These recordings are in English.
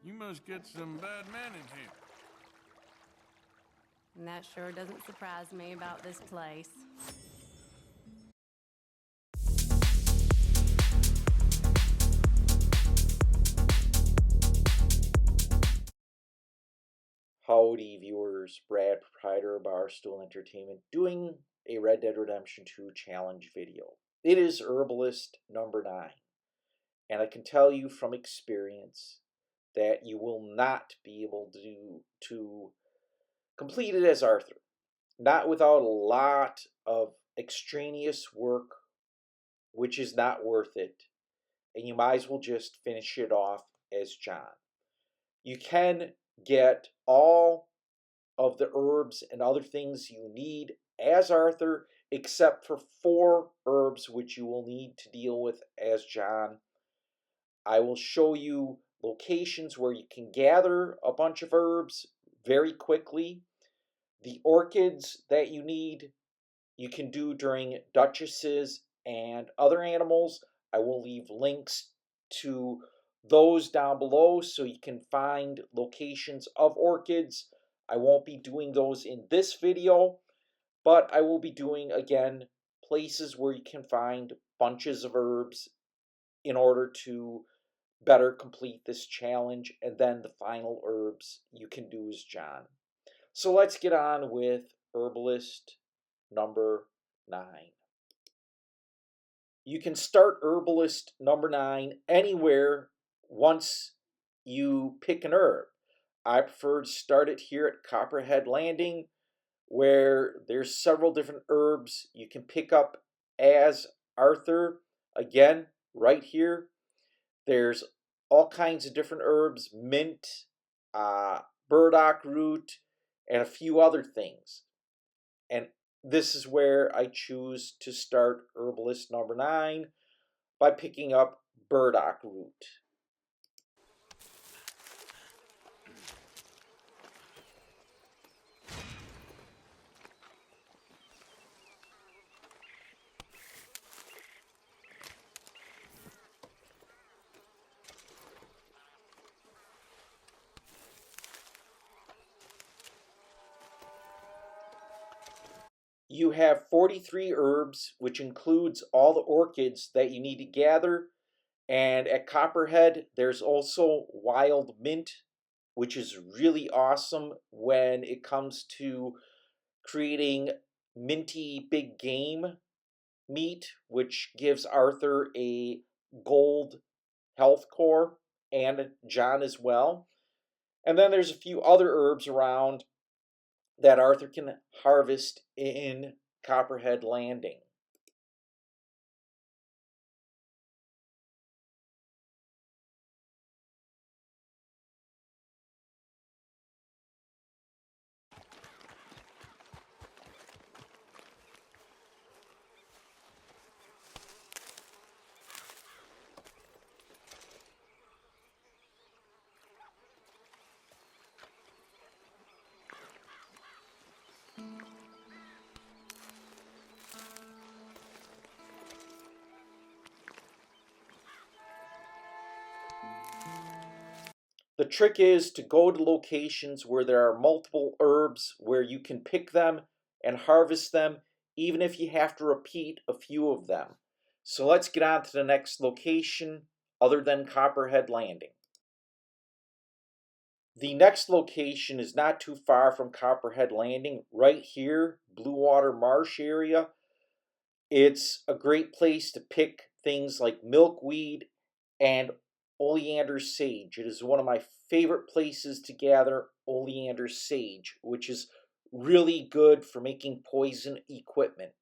You must get some bad manage here. And that sure doesn't surprise me about this place. Howdy, viewers. Brad, proprietor of Barstool Entertainment, doing a Red Dead Redemption 2 challenge video. It is Herbalist number 9, and I can tell you from experience that you will not be able to complete it as Arthur. Not without a lot of extraneous work, which is not worth it, and you might as well just finish it off as John. You can get all of the herbs and other things you need as Arthur, except for 4 herbs which you will need to deal with as John. I will show you locations where you can gather a bunch of herbs very quickly. The orchids that you need, you can do during duchesses and other animals. I will leave links to those down below so you can find locations of orchids. I won't be doing those in this video, but I will be doing, again, places where you can find bunches of herbs in order to better complete this challenge, and then the final herbs you can do as John. So let's get on with Herbalist number 9. You can start Herbalist number 9 anywhere once you pick an herb. I prefer to start it here at Copperhead Landing, where there's several different herbs you can pick up as Arthur. Again, right here, there's all kinds of different herbs, mint, burdock root, and a few other things. And this is where I choose to start Herbalist number 9 by picking up burdock root. You have 43 herbs, which includes all the orchids that you need to gather. And at Copperhead, there's also wild mint, which is really awesome when it comes to creating minty big game meat, which gives Arthur a gold health core, and John as well. And then there's a few other herbs around that Arthur can harvest in Copperhead Landing. The trick is to go to locations where there are multiple herbs where you can pick them and harvest them, even if you have to repeat a few of them. So let's get on to the next location other than Copperhead Landing. The next location is not too far from Copperhead Landing, right here, Blue Water Marsh area. It's a great place to pick things like milkweed and oleander sage. It is one of my favorite places to gather oleander sage, which is really good for making poison equipment.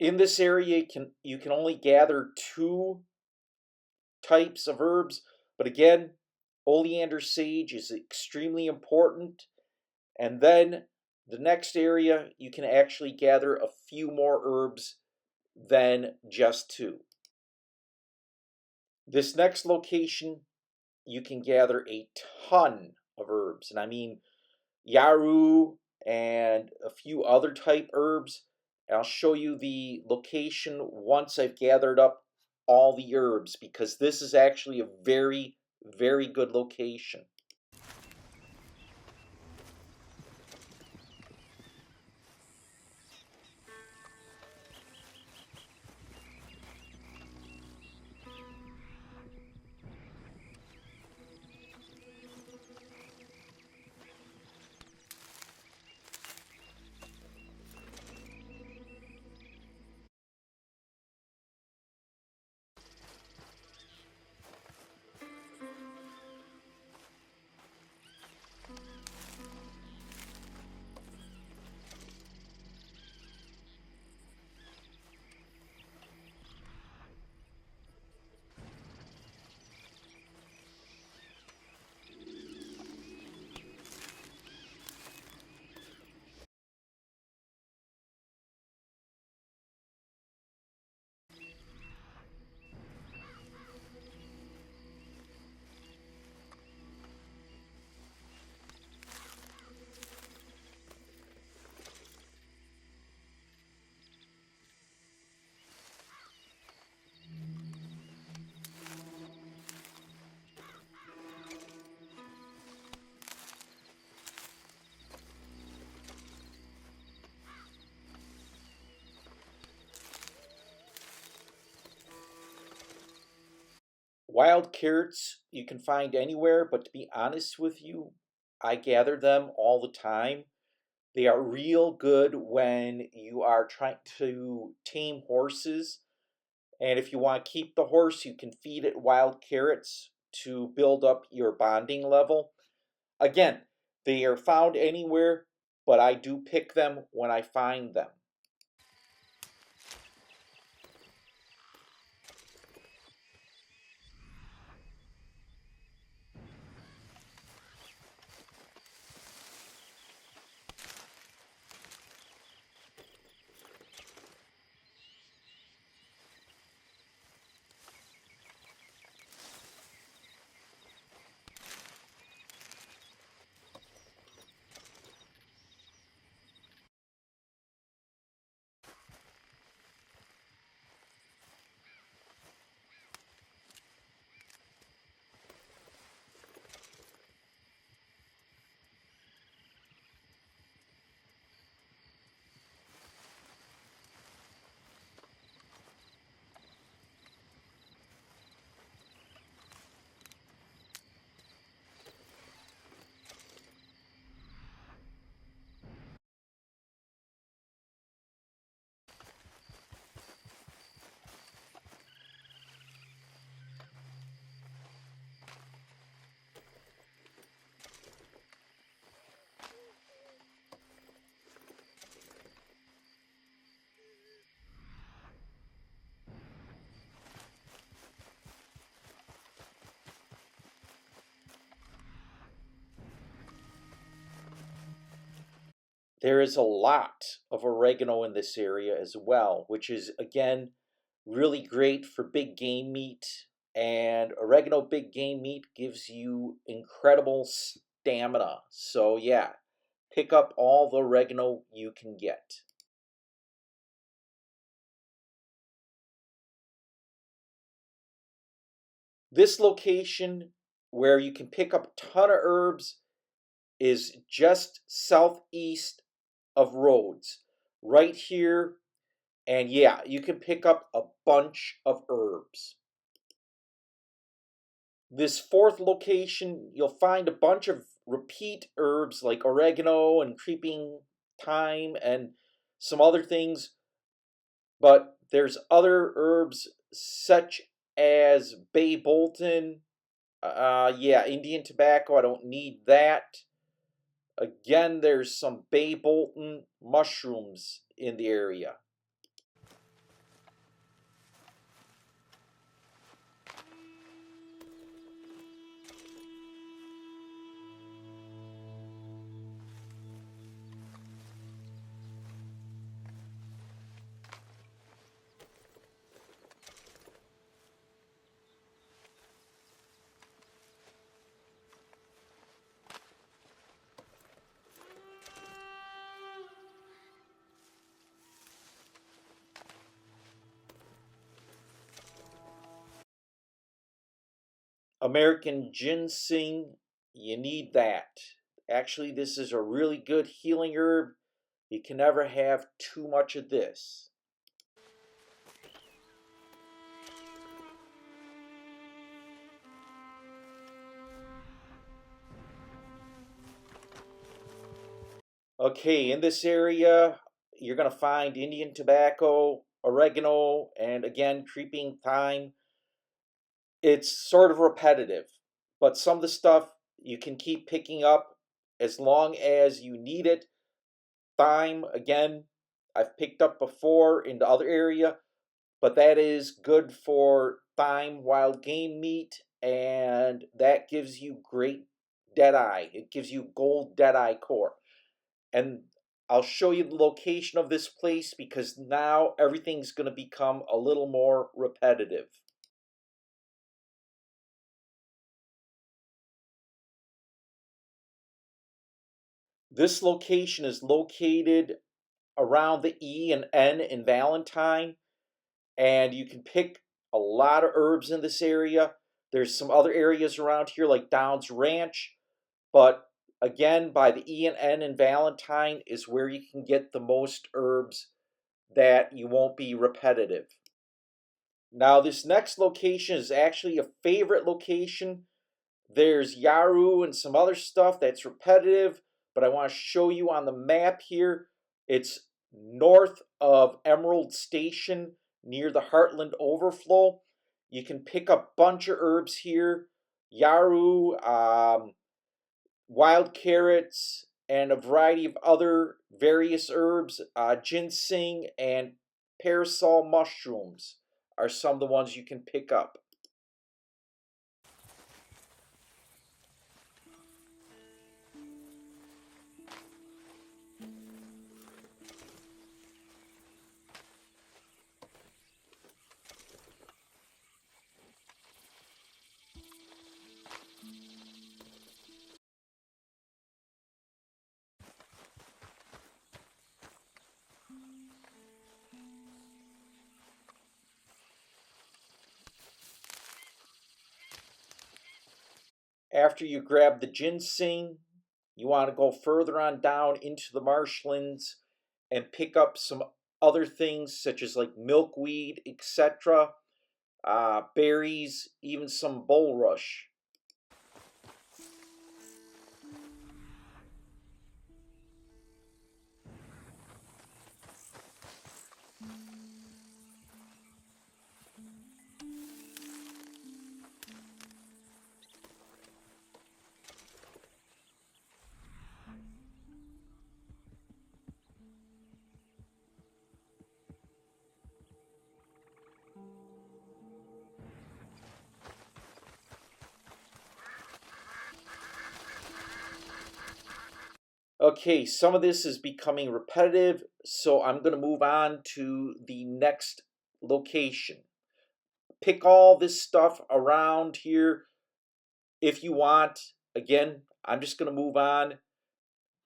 In this area, you can only gather 2 types of herbs, but again, oleander sage is extremely important. And then the next area, you can actually gather a few more herbs than just 2. This next location, you can gather a ton of herbs, and I mean yarrow and a few other type herbs. I'll show you the location once I've gathered up all the herbs, because this is actually a very, very good location. Wild carrots you can find anywhere, but to be honest with you, I gather them all the time. They are real good when you are trying to tame horses. And if you want to keep the horse, you can feed it wild carrots to build up your bonding level. Again, they are found anywhere, but I do pick them when I find them. There is a lot of oregano in this area as well, which is, again, really great for big game meat. And oregano big game meat gives you incredible stamina. So, yeah, pick up all the oregano you can get. This location where you can pick up a ton of herbs is just southeast of Rhodes, right here. And yeah, you can pick up a bunch of herbs. This fourth location, you'll find a bunch of repeat herbs like oregano and creeping thyme and some other things, but there's other herbs such as bay bolton. Yeah, Indian tobacco, I don't need that. Again, there's some bay bolton mushrooms in the area. American ginseng, you need that. Actually, this is a really good healing herb. You can never have too much of this. Okay, in this area, you're going to find Indian tobacco, oregano, and again, creeping thyme. It's sort of repetitive, but some of the stuff you can keep picking up as long as you need it. Thyme, again, I've picked up before in the other area, but that is good for thyme wild game meat, and that gives you great deadeye. It gives you gold deadeye core. And I'll show you the location of this place because now everything's going to become a little more repetitive. This location is located around the E and N in Valentine, and you can pick a lot of herbs in this area. There's some other areas around here like Downs Ranch, but again, by the E and N in Valentine is where you can get the most herbs that you won't be repetitive. Now, this next location is actually a favorite location. There's Yaru and some other stuff that's repetitive, but I want to show you on the map here. It's north of Emerald Station near the Heartland Overflow. You can pick up a bunch of herbs here. Yaru, wild carrots, and a variety of other various herbs. Ginseng and parasol mushrooms are some of the ones you can pick up. After you grab the ginseng, you want to go further on down into the marshlands and pick up some other things such as like milkweed, etc., berries, even some bulrush. Okay, some of this is becoming repetitive, so I'm going to move on to the next location. Pick all this stuff around here if you want. Again, I'm just going to move on.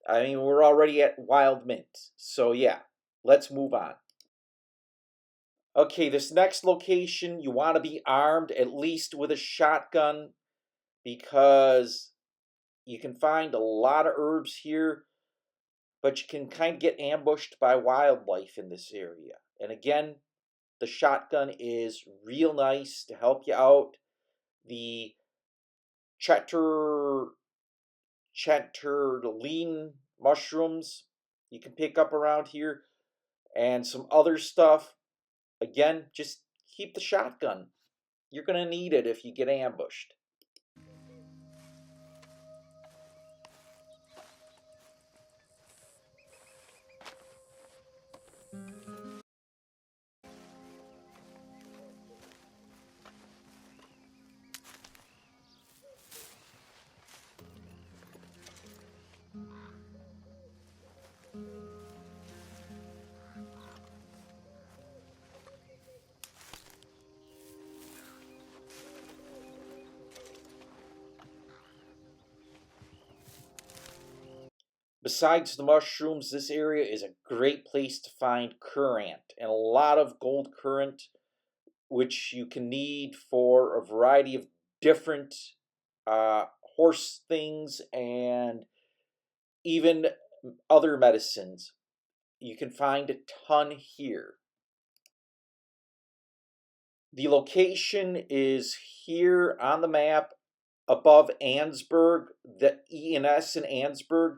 I mean, we're already at Wild Mint, so yeah, let's move on. Okay, this next location, you want to be armed at least with a shotgun because you can find a lot of herbs here, but you can kind of get ambushed by wildlife in this area. And again, the shotgun is real nice to help you out. The chatterlean mushrooms you can pick up around here, and some other stuff. Again, just keep the shotgun. You're going to need it if you get ambushed. Besides the mushrooms, this area is a great place to find currant and a lot of gold currant, which you can need for a variety of different horse things and even other medicines. You can find a ton here. The location is here on the map above Annesburg, the E and S in Annesburg.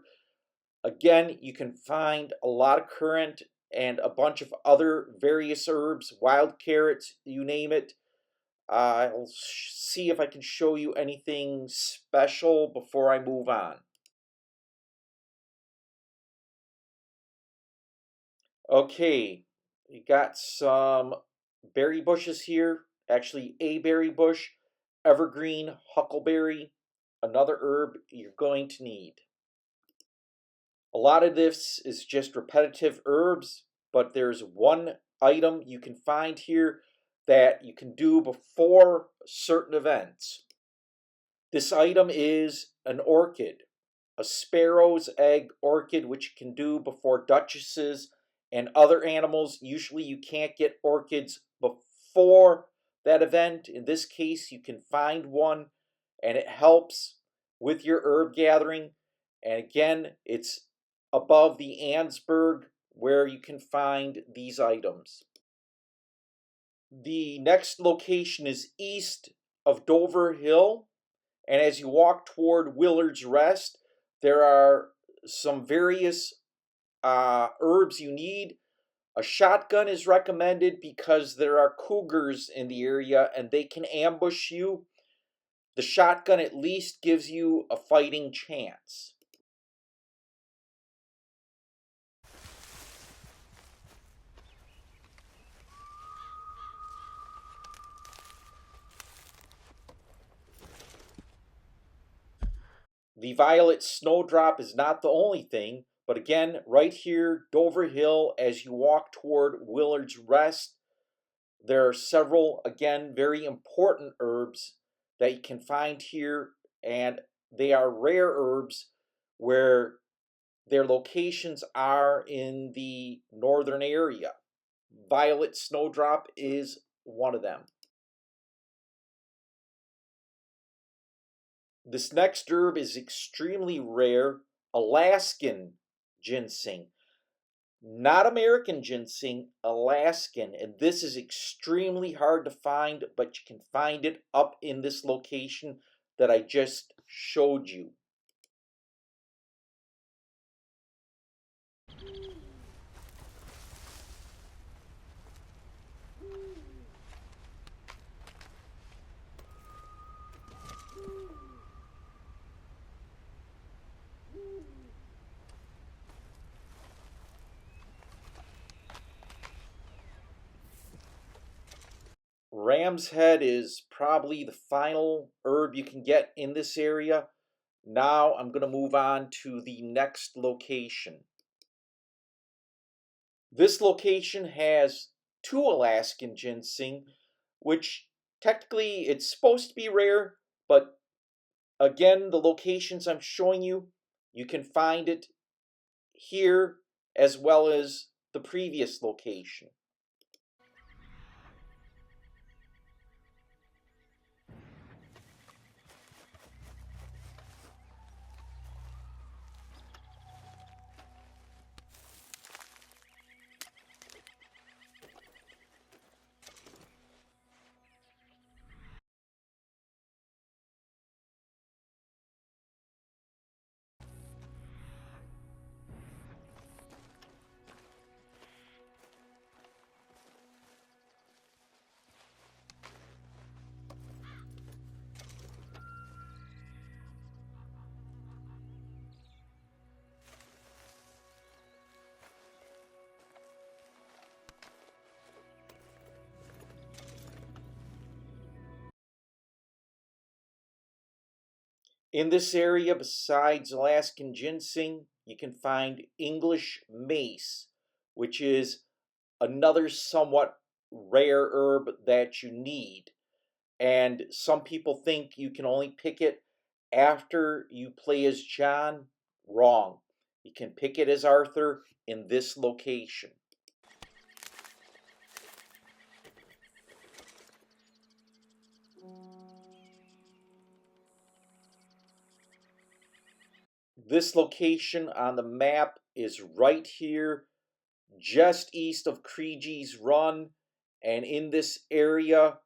Again, you can find a lot of currant and a bunch of other various herbs, wild carrots, you name it. I'll see if I can show you anything special before I move on. Okay, we got some berry bushes here. Actually, a berry bush, evergreen, huckleberry, another herb you're going to need. A lot of this is just repetitive herbs, but there's one item you can find here that you can do before certain events. This item is an orchid, a sparrow's egg orchid, which you can do before duchesses and other animals. Usually you can't get orchids before that event. In this case, you can find one, and it helps with your herb gathering. And again, it's above the Annesburg where you can find these items. The next location is east of Dover Hill, and as you walk toward Willard's Rest, there are some various herbs you need. A shotgun is recommended because there are cougars in the area and they can ambush you. The shotgun at least gives you a fighting chance. The violet snowdrop is not the only thing, but again, right here, Dover Hill, as you walk toward Willard's Rest, there are several, again, very important herbs that you can find here, and they are rare herbs where their locations are in the northern area. Violet snowdrop is one of them. This next herb is extremely rare, Alaskan ginseng. Not American ginseng, Alaskan. And this is extremely hard to find, but you can find it up in this location that I just showed you. Ram's head is probably the final herb you can get in this area. Now I'm going to move on to the next location. This location has two Alaskan ginseng, which technically it's supposed to be rare, but again, the locations I'm showing you, you can find it here as well as the previous location. In this area, besides Alaskan ginseng, you can find English mace, which is another somewhat rare herb that you need. And some people think you can only pick it after you play as John. Wrong. You can pick it as Arthur in this location. This location on the map is right here, just east of Creegee's Run. And in this area,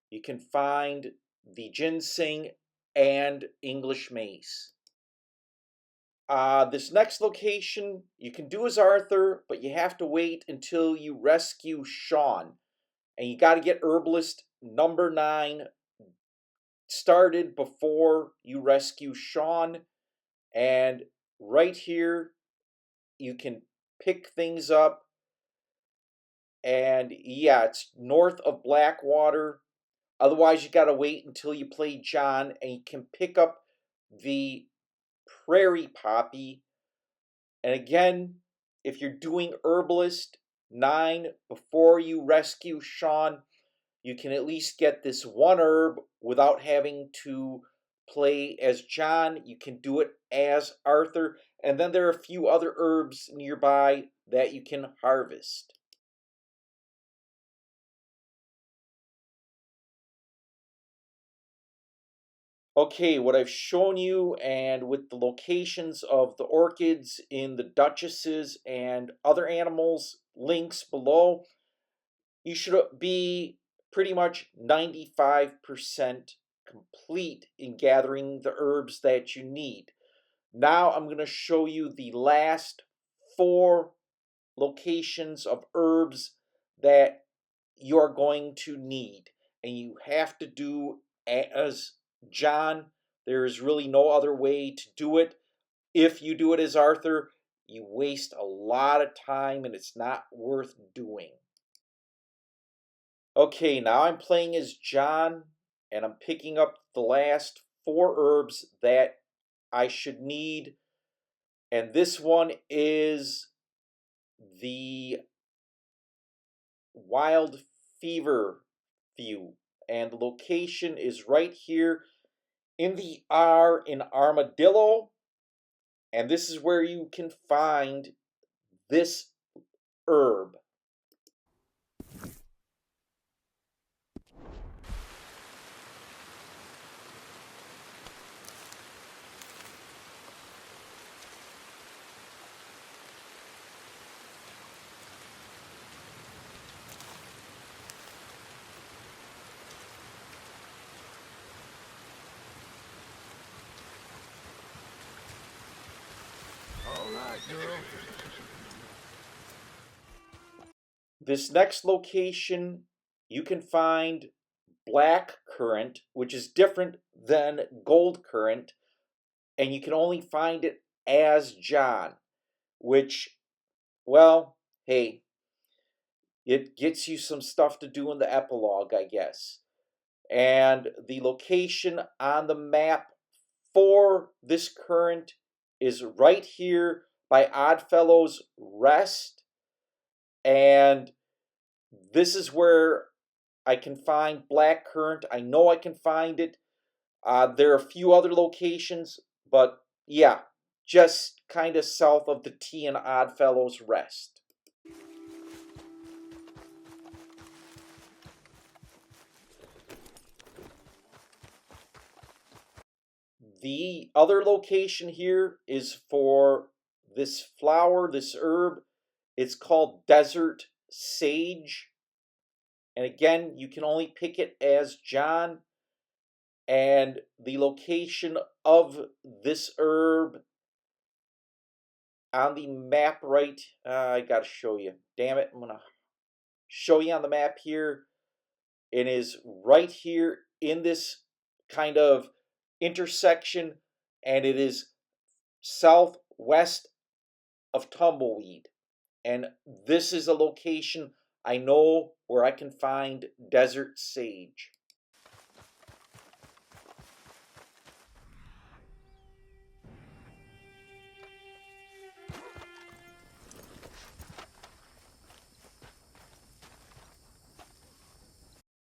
you can find the ginseng and English mace. This next location, you can do as Arthur, but you have to wait until you rescue Sean. And you got to get Herbalist number 9 started before you rescue Sean. And right here, you can pick things up. And yeah, it's north of Blackwater. Otherwise, you got to wait until you play John, and you can pick up the Prairie Poppy. And again, if you're doing Herbalist 9 before you rescue Sean, you can at least get this one herb without having to play as John. You can do it as Arthur. And then there are a few other herbs nearby that you can harvest. Okay, what I've shown you, and with the locations of the orchids in the duchesses and other animals links below, you should be pretty much 95% complete in gathering the herbs that you need. Now I'm going to show you the last 4 locations of herbs that you're going to need. And you have to do as John. There is really no other way to do it. If you do it as Arthur, you waste a lot of time and it's not worth doing. Okay, now I'm playing as John, and I'm picking up the last 4 herbs that I should need. And this one is the Wild Fever Few. And the location is right here in the R in Armadillo. And this is where you can find this herb. All right, girl. This next location, you can find black currant, which is different than gold currant, and you can only find it as John, which, well, hey, it gets you some stuff to do in the epilogue, I guess. And the location on the map for this current is right here by Oddfellow's Rest. And this is where I can find black currant. I know I can find it. There are a few other locations, but yeah, just kind of south of the T and Oddfellow's Rest. The other location here is for this flower, this herb. It's called Desert Sage. And again, you can only pick it as John. And the location of this herb on the map right, I gotta show you. Damn it, I'm gonna show you on the map here. It is right here in this kind of intersection, and it is southwest of Tumbleweed. And this is a location I know where I can find Desert Sage.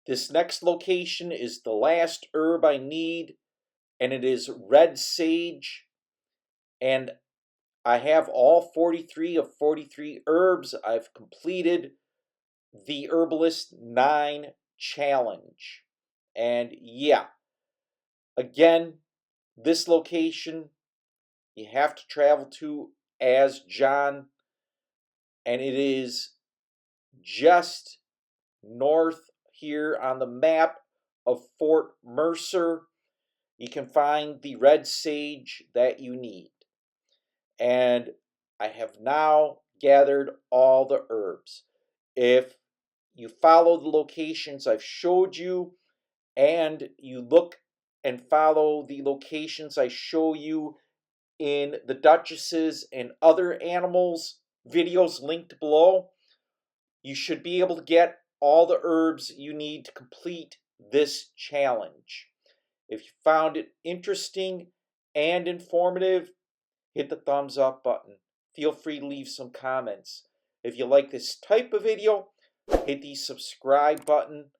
This next location is the last herb I need, and it is red sage. And I have all 43 of 43 herbs. I've completed the Herbalist 9 challenge. And yeah, again, this location you have to travel to as John, and it is just north here on the map of Fort Mercer. You can find the red sage that you need. And I have now gathered all the herbs. If you follow the locations I've showed you, and you look and follow the locations I show you in the Duchesses and other animals videos linked below, you should be able to get all the herbs you need to complete this challenge. If you found it interesting and informative, hit the thumbs up button. Feel free to leave some comments. If you like this type of video, hit the subscribe button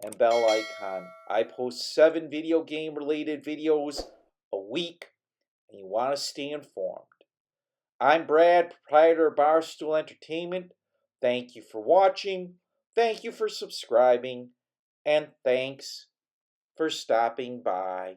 and bell icon. I post 7 video game related videos a week, and you want to stay informed. I'm Brad, proprietor of Barstool Entertainment. Thank you for watching, thank you for subscribing, and thanks for stopping by.